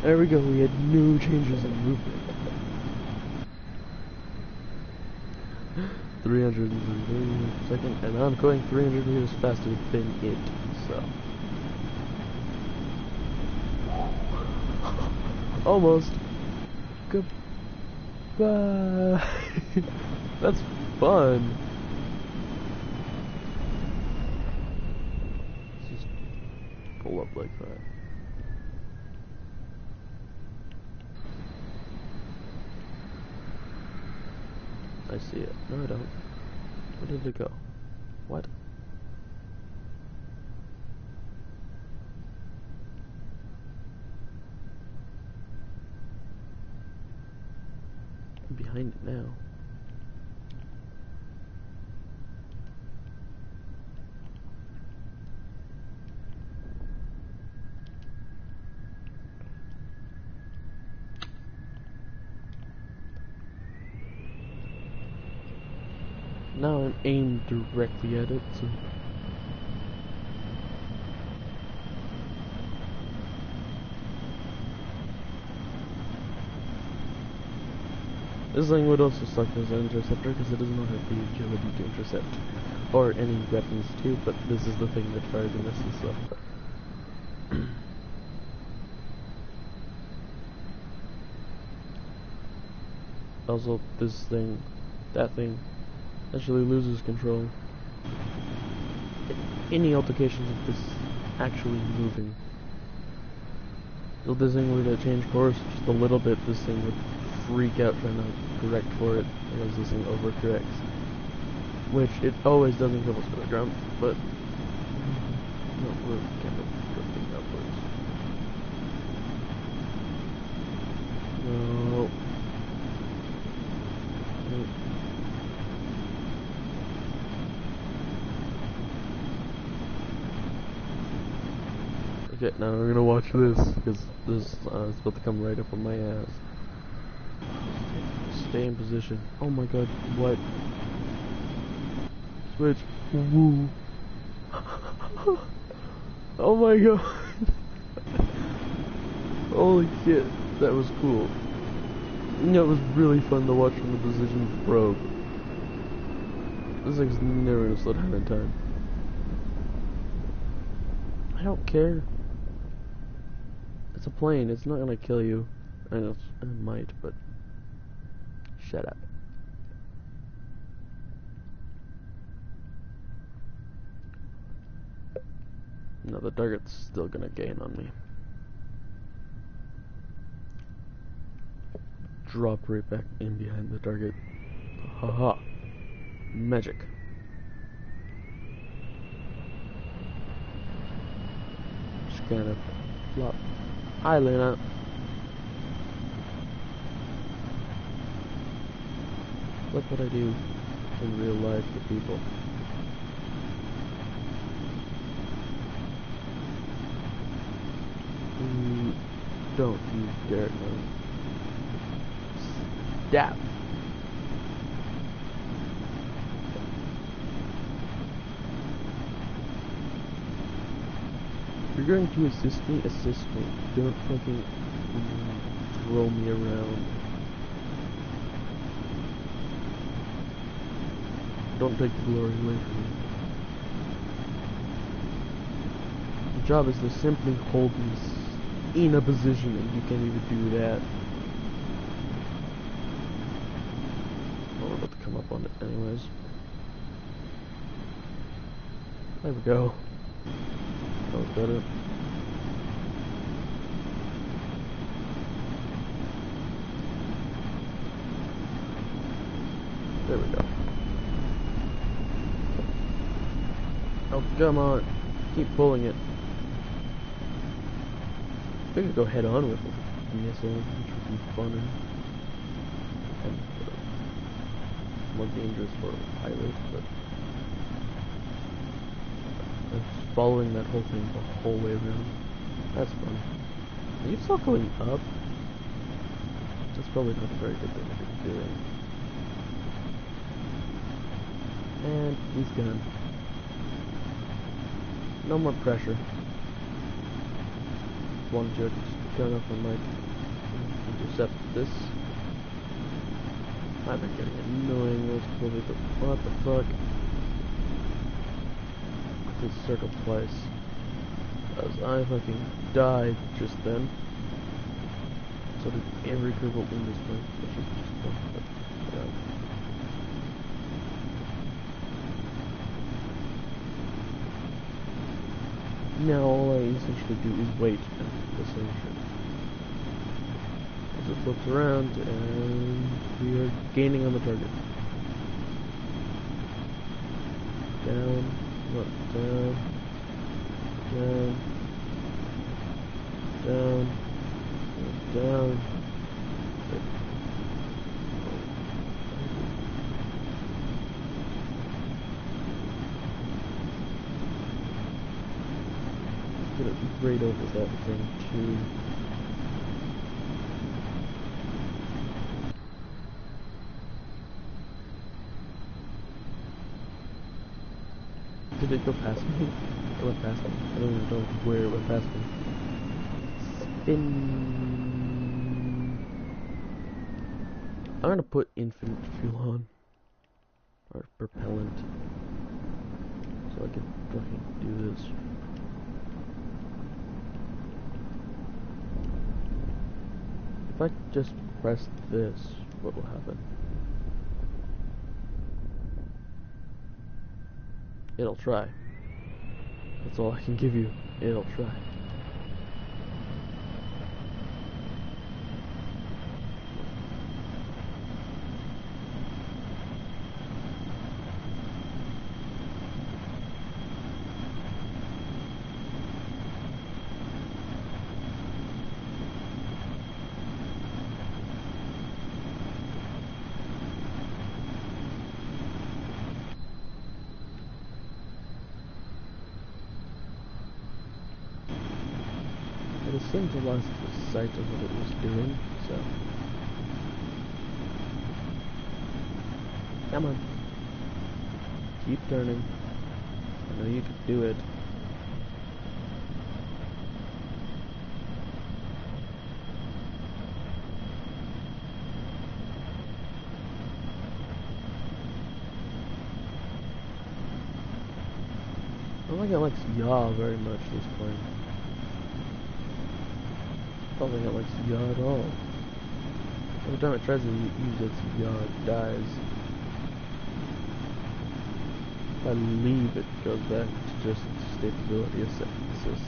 There we go, we had no changes in movement. 330 meters per second, and I'm going 300 meters faster than it, so. Almost. Goodbye. That's fun. Let's just pull up like that. I see it. No, I don't. Where did it go? What? I'm behind it now. Now I'm aimed directly at it, so... This thing would also suck as an interceptor because it does not have the agility to intercept. Or any weapons too, but this is the thing that fires and misses, so... Also, this thing, that thing, actually loses control. Any altercations of this actually moving. If this thing were to change course just a little bit, this thing would freak out trying to correct for it, because this thing overcorrects. Which it always does in Kerbal Space Ground, but not really kind of drifting upwards. No. Okay, now we're gonna watch this, because this is about to come right up on my ass. Stay in position. Oh my god, what? Switch. Woo. Oh my god. Holy shit, that was cool. It was really fun to watch when the position broke. This thing's never gonna slow down in time. I don't care. It's a plane, it's not gonna kill you. I know it might, but shut up. No, the target's still gonna gain on me. Drop right back in behind the target. Haha. Magic. Just kind of flop. Hi, Lena. Look what I do in real life to people. Don't you dare no. Stab. If you're going to assist me, assist me. Don't fucking throw me around. Don't take the glory away from me. The job is to simply hold me in a position, and you can't even do that. Well, we're about to come up on it anyways. There we go. That was better. There we go. Oh, come on. Keep pulling it. We could go head on with a missile, which would be funner. And more dangerous for a pilot, but just following that whole thing the whole way around. That's fun. Are you still going up? That's probably not a very good thing to be doing. And he's gone. No more pressure. One joke, turn off my mic. Intercept this. I've been getting annoying. That's probably the what the fuck. This circle twice. As I fucking died just then. So did every Kerbal in this place, which is just fun. But, yeah. Now all I essentially do is wait and the same shit. As it flips around and we are gaining on the target. Down. Come on, down, down, down, down. Get it right over that thing too. Did it go past me? It went past me. I don't even know where it went past me. Spin. I'm gonna put infinite fuel on. Or propellant. So I can fucking do this. If I just press this, what will happen? It'll try. That's all I can give you. It'll try. It seemed to lost sight of what it was doing, so... Come on. Keep turning. I know you can do it. I don't think it likes yaw very much, this plane. I don't think it likes yaw at all. Every time it tries to use its yaw, it dies. If I leave, it goes back to just stability assist.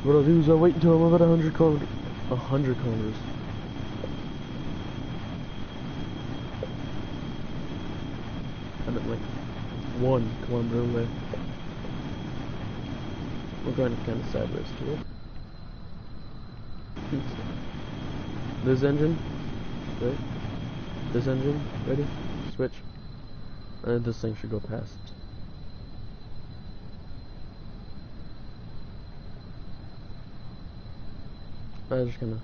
What I'll do is I'll wait until I'm about 100 kilometers. 100 kilometers. I'm at like 1 kilometer away. We're going kind of sideways to it. This engine, right? This engine, ready? Switch. And this thing should go past. I'm just gonna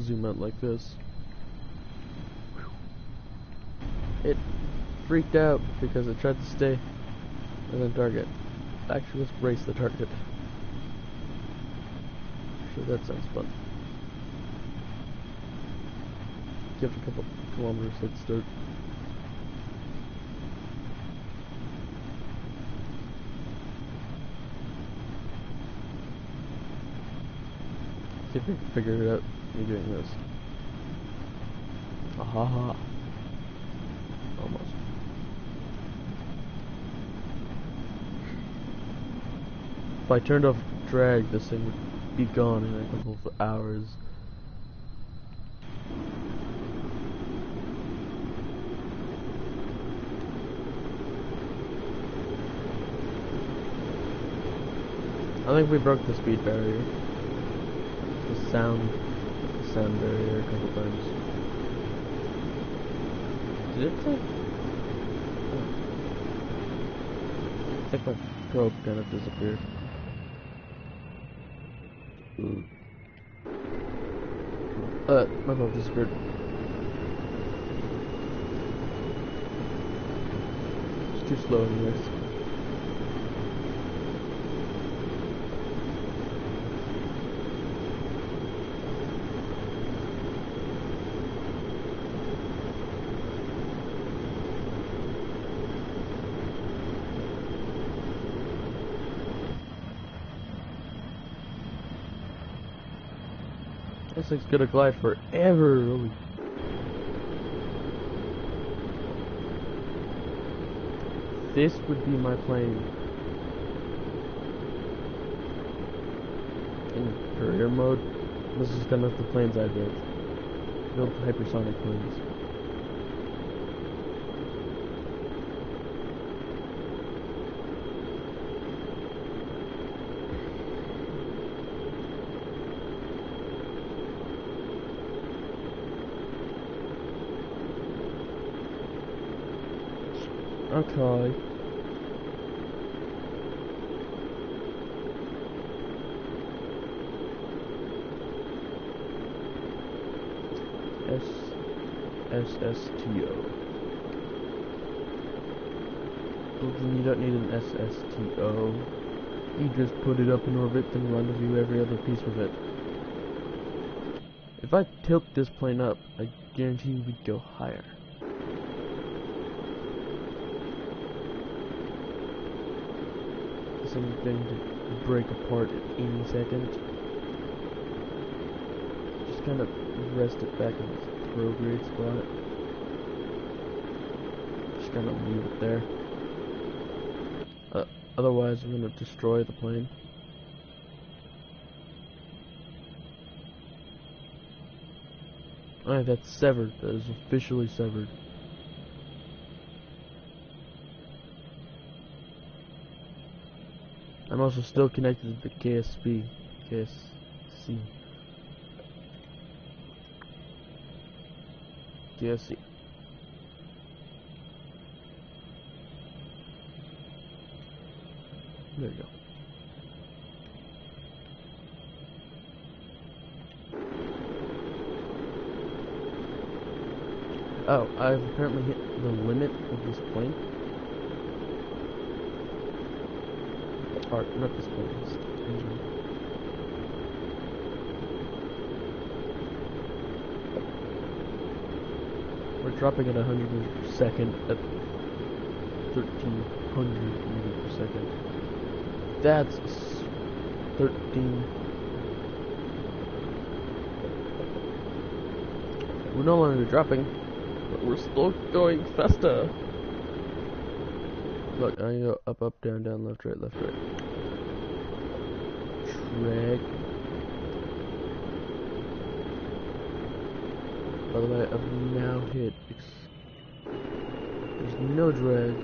zoom out like this. It freaked out because it tried to stay within target. Actually, let's race the target. Sure, that sounds fun. Give it a couple kilometers head start. See if we can figure it out. Me doing this. Aha! Almost. If I turned off drag, this thing would be gone in a couple of hours. I think we broke the speed barrier. The sound barrier a couple times. Did it take? Oh. I think my probe kind of disappeared. My probe disappeared. It's too slow anyways. This thing's gonna glide forever, really. This would be my plane. In career mode, this is kind of the planes I built. Built hypersonic planes. Okay. SSTO. Well, then you don't need an SSTO. You just put it up in orbit, then rendezvous every other piece with it. If I tilt this plane up, I guarantee we'd go higher. This thing's going to break apart at any second. Just kind of rest it back in its prograde spot. Just kind of leave it there. Otherwise, I'm going to destroy the plane. Alright, that's severed. That is officially severed. I'm also still connected to the KSC. KSC. There you go. Oh, I've apparently hit the limit of this plane. Or, not this plane, this engine. We're dropping at 100 meters per second at 1300 meters per second. That's 13. We're no longer dropping, but we're still going faster. Look, I go up, up, down, down, left, right, left, right. Drag. By the way, I've now hit. There's no drag.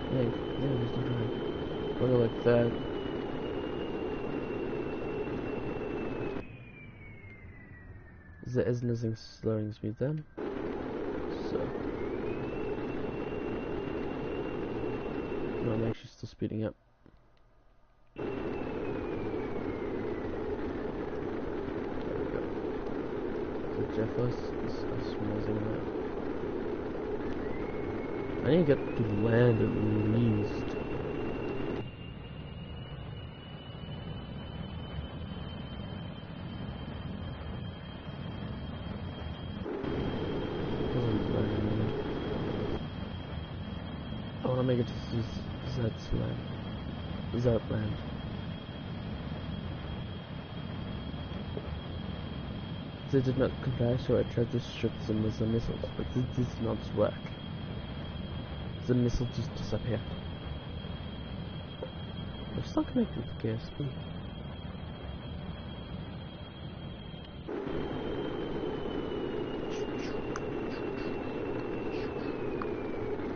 Hey, yeah, there's no drag. If I go like that. There is nothing slowing speed then. So. No, I'm actually still speeding up. There we go. So Jeffless is amazing now. I need to get to land at least. Doesn't matter. I want to make it to Zland. They did not comply, so I tried to shoot some of the missiles, but it did not work. The missile just disappeared. We're still connected to KSP.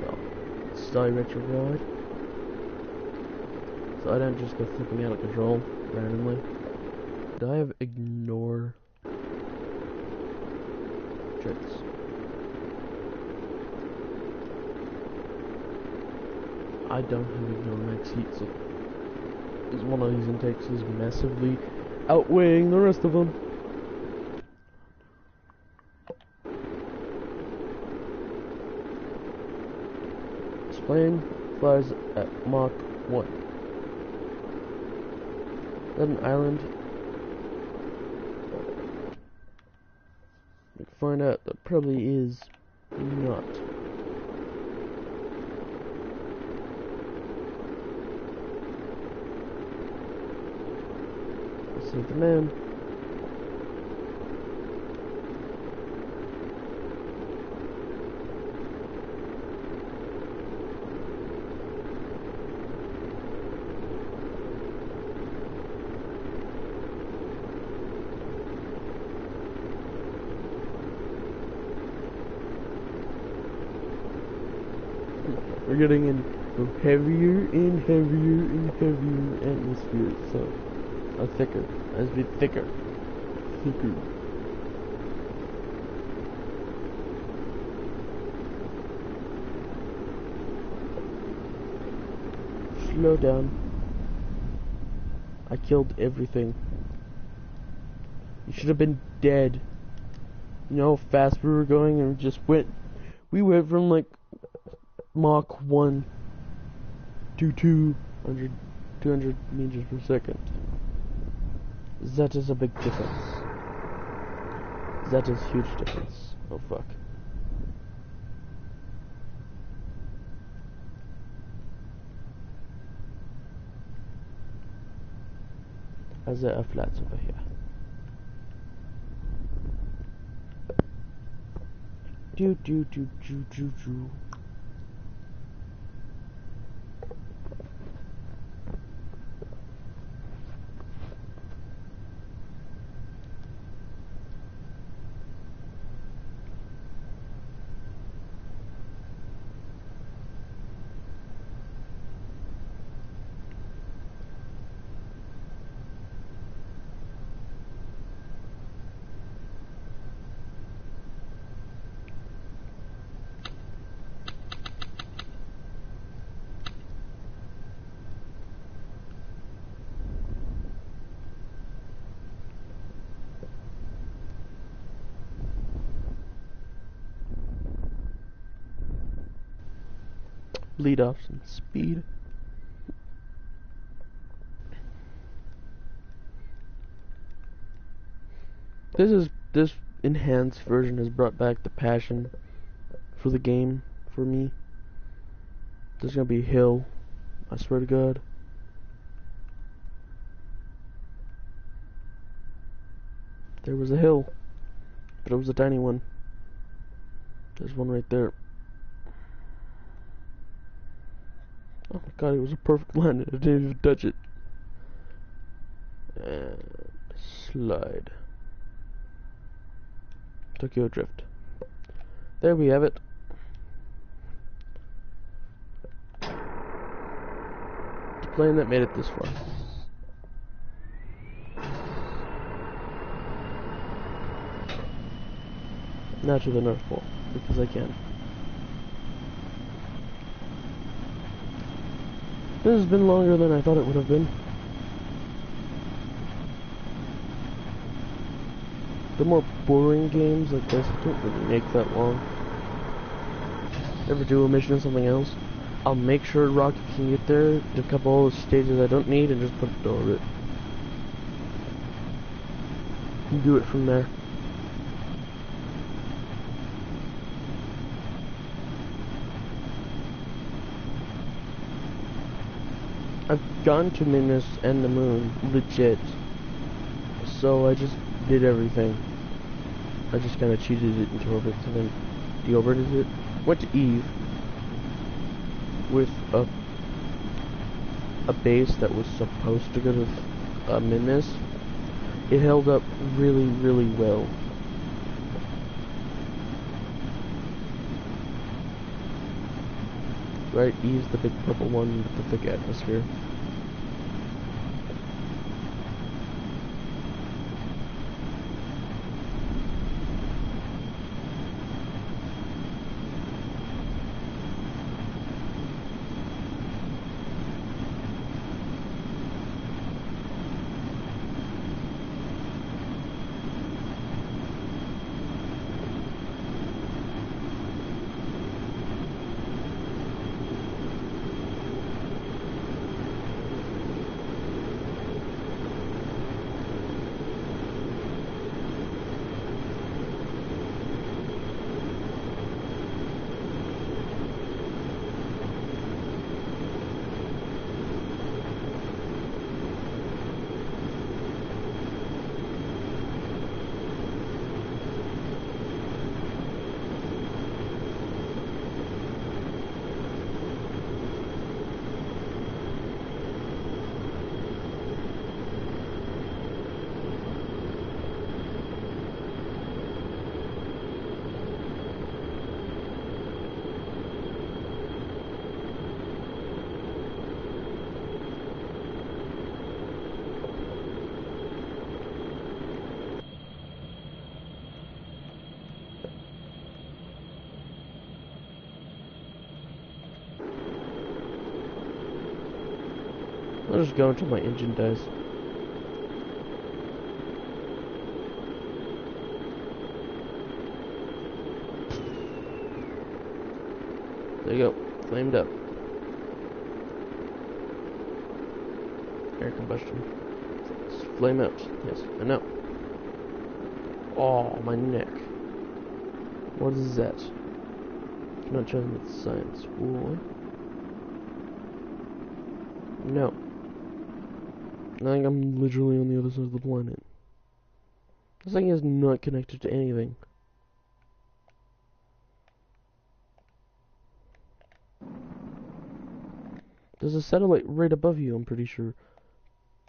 Well, let's die retrograde. So I don't just go flipping out of control randomly. Do I have ignore jets? I don't have ignore max heat, so because one of these intakes is massively outweighing the rest of them. This plane flies at Mach 1. Is that an island? We can find out that probably is not. Let's see the name. We're getting in heavier and heavier and heavier atmosphere, so thicker. As be thicker. Thicker. slow down. I killed everything. You should have been dead. You know how fast we were going, and we went from like Mach 1 to 200 meters per second. That is a big difference. That is huge difference. Oh fuck. As there are flats over here. Do do do do do do. Bleed off some speed. This enhanced version has brought back the passion for the game for me. There's gonna be a hill, I swear to God. There was a hill, but it was a tiny one. There's one right there. Oh my God, it was a perfect line. I didn't even touch it. And slide. Tokyo Drift. There we have it. The plane that made it this far. Now to the North Pole, because I can. This has been longer than I thought it would have been. The more boring games like this don't really make that long. Ever do a mission or something else, I'll make sure Rocket can get there, pick up all the stages I don't need, and just put it over it. And do it from there. I've gone to Minus and the Moon, legit. So I just did everything. I just kind of cheated it into orbit and then de-orbited it. Went to Eve with a base that was supposed to go to Minus. It held up really, really well. Right, Eve's the big purple one with the thick atmosphere. I'll just go until my engine dies. There you go. Flamed up. Air combustion. Flame out. Yes, I know. Oh, my neck. What is that? I'm not trying with science. What? No. I think I'm literally on the other side of the planet. This thing is not connected to anything. There's a satellite right above you, I'm pretty sure.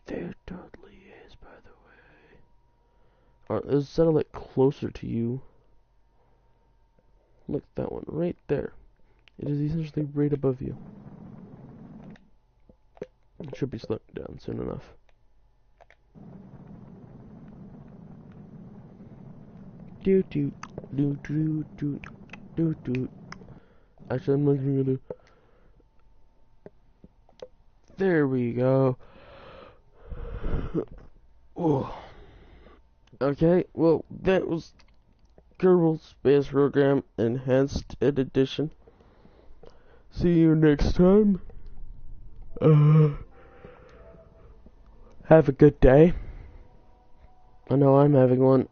There totally is, by the way. Alright, there's a satellite closer to you. Look, that one, right there. It is essentially right above you. It should be slowing down soon enough. Doot doot doot doot doot doot doot. Actually, I'm not gonna. There we go. Oh. Okay, well, that was Kerbal Space Program Enhanced Edition. See you next time. Have a good day. I know I'm having one.